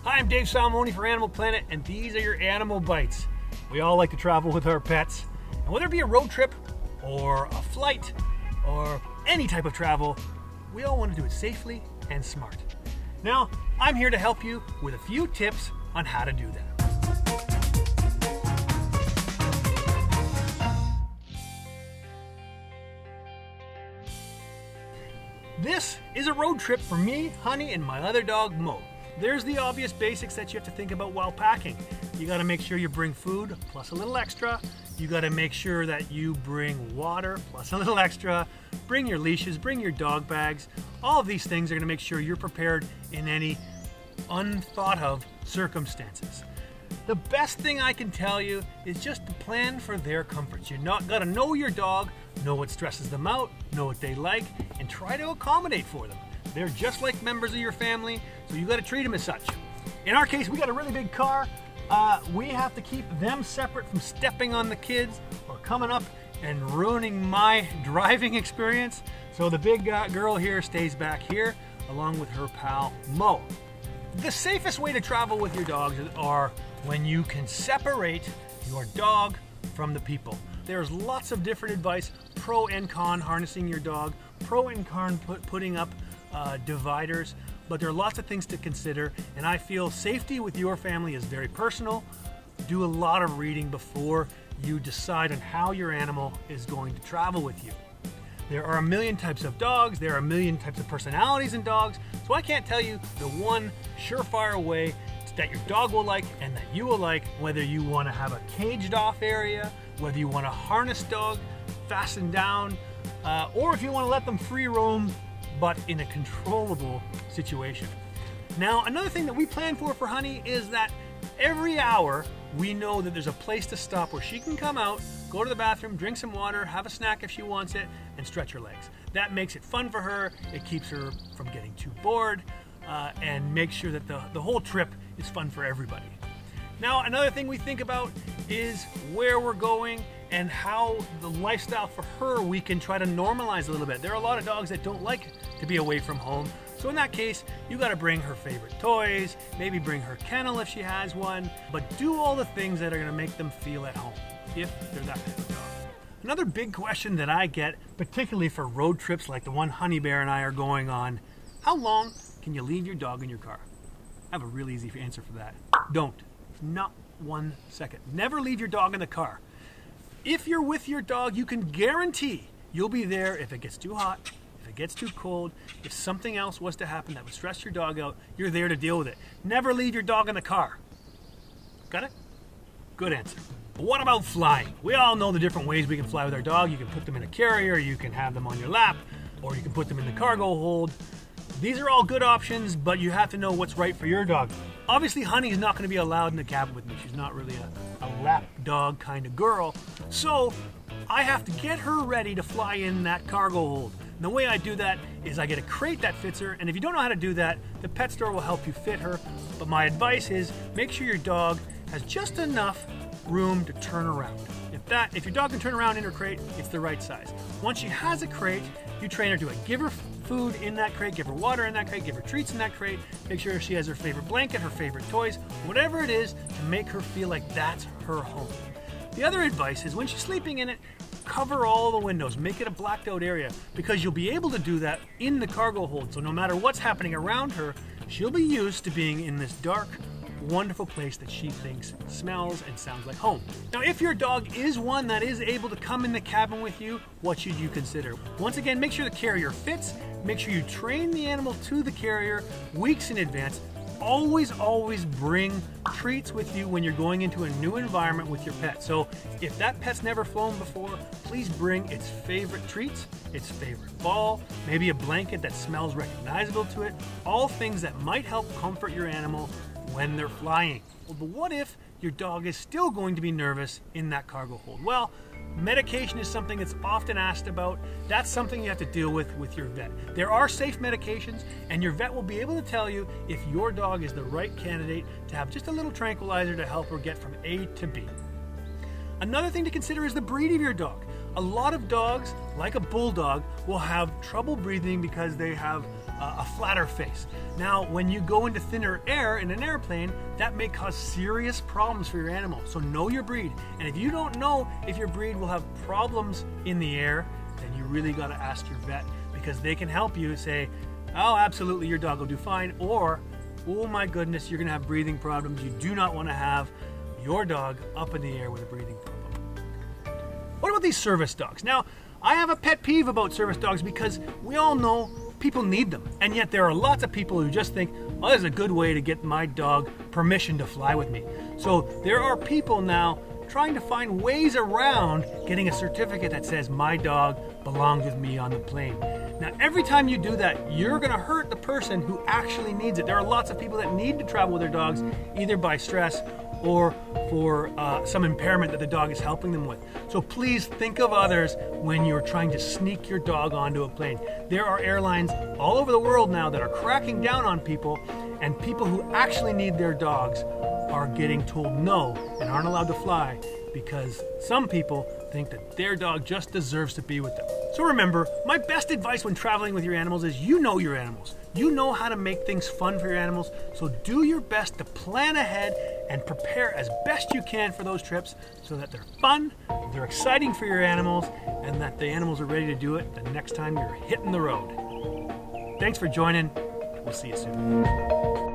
Hi, I'm Dave Salmoni for Animal Planet, and these are your animal bites. We all like to travel with our pets, and whether it be a road trip or a flight or any type of travel, we all want to do it safely and smart. Now, I'm here to help you with a few tips on how to do that. This is a road trip for me, Honey, and my other dog, Mo. There's the obvious basics that you have to think about while packing. You gotta make sure you bring food, plus a little extra. You gotta make sure that you bring water, plus a little extra. Bring your leashes, bring your dog bags. All of these things are gonna make sure you're prepared in any unthought of circumstances. The best thing I can tell you is just to plan for their comforts. You gotta know your dog, know what stresses them out, know what they like, and try to accommodate for them. They're just like members of your family, so you gotta treat them as such. In our case, we got a really big car. We have to keep them separate from stepping on the kids or coming up and ruining my driving experience. So the big girl here stays back here along with her pal, Mo. The safest way to travel with your dogs are when you can separate your dog from the people. There's lots of different advice, pro and con harnessing your dog, pro and con putting up dividers, but there are lots of things to consider, and I feel safety with your family is very personal. Do a lot of reading before you decide on how your animal is going to travel with you. There are a million types of dogs, there are a million types of personalities in dogs, so I can't tell you the one surefire way that your dog will like and that you will like, whether you want to have a caged off area, whether you want a harness dog, fastened down, or if you want to let them free roam, but in a controllable situation. Now, another thing that we plan for Honey is that every hour we know that there's a place to stop where she can come out, go to the bathroom, drink some water, have a snack if she wants it, and stretch her legs. That makes it fun for her, it keeps her from getting too bored, and makes sure that the whole trip is fun for everybody. Now, another thing we think about is where we're going and how the lifestyle for her we can try to normalize a little bit. There are a lot of dogs that don't like to be away from home. So in that case, you gotta bring her favorite toys, maybe bring her kennel if she has one, but do all the things that are gonna make them feel at home, if they're that type of dog. Another big question that I get, particularly for road trips like the one Honey Bear and I are going on, how long can you leave your dog in your car? I have a really easy answer for that. Don't. Not 1 second. Never leave your dog in the car. If you're with your dog, you can guarantee you'll be there if it gets too hot, if it gets too cold, if something else was to happen that would stress your dog out, you're there to deal with it. Never leave your dog in the car. Got it? Good answer. But what about flying? We all know the different ways we can fly with our dog. You can put them in a carrier, you can have them on your lap, or you can put them in the cargo hold. These are all good options, but you have to know what's right for your dog. Obviously, Honey is not going to be allowed in the cabin with me. She's not really a lap dog kind of girl. So I have to get her ready to fly in that cargo hold. And the way I do that is I get a crate that fits her, and if you don't know how to do that, the pet store will help you fit her. But my advice is make sure your dog has just enough room to turn around. If your dog can turn around in her crate, it's the right size. Once she has a crate, you train her to it. Give her food in that crate, give her water in that crate, give her treats in that crate, make sure she has her favorite blanket, her favorite toys, whatever it is to make her feel like that's her home. The other advice is when she's sleeping in it, cover all the windows, make it a blacked out area, because you'll be able to do that in the cargo hold. So no matter what's happening around her, she'll be used to being in this dark, wonderful place that she thinks smells and sounds like home. Now, if your dog is one that is able to come in the cabin with you, what should you consider? Once again, make sure the carrier fits, make sure you train the animal to the carrier weeks in advance. Always bring treats with you when you're going into a new environment with your pet. So if that pet's never flown before, please bring its favorite treats, its favorite ball, maybe a blanket that smells recognizable to it, all things that might help comfort your animal when they're flying. Well, but what if your dog is still going to be nervous in that cargo hold? Well, medication is something that's often asked about. That's something you have to deal with your vet. There are safe medications, and your vet will be able to tell you if your dog is the right candidate to have just a little tranquilizer to help her get from A to B. Another thing to consider is the breed of your dog. A lot of dogs, like a bulldog, will have trouble breathing because they have a flatter face. Now, when you go into thinner air in an airplane, that may cause serious problems for your animal. So know your breed. And if you don't know if your breed will have problems in the air, then you really got to ask your vet, because they can help you say, oh, absolutely, your dog will do fine, or, oh my goodness, you're going to have breathing problems. You do not want to have your dog up in the air with a breathing problem. What about these service dogs? Now, I have a pet peeve about service dogs because we all know people need them, and yet there are lots of people who just think, oh, this is a good way to get my dog permission to fly with me. So there are people now trying to find ways around getting a certificate that says my dog belongs with me on the plane. Now, every time you do that, you're going to hurt the person who actually needs it. There are lots of people that need to travel with their dogs, either by stress or for some impairment that the dog is helping them with. So please think of others when you're trying to sneak your dog onto a plane. There are airlines all over the world now that are cracking down on people, and people who actually need their dogs are getting told no and aren't allowed to fly because some people think that their dog just deserves to be with them. So remember, my best advice when traveling with your animals is you know your animals. You know how to make things fun for your animals, so do your best to plan ahead and prepare as best you can for those trips so that they're fun, they're exciting for your animals, and that the animals are ready to do it the next time you're hitting the road. Thanks for joining. We'll see you soon.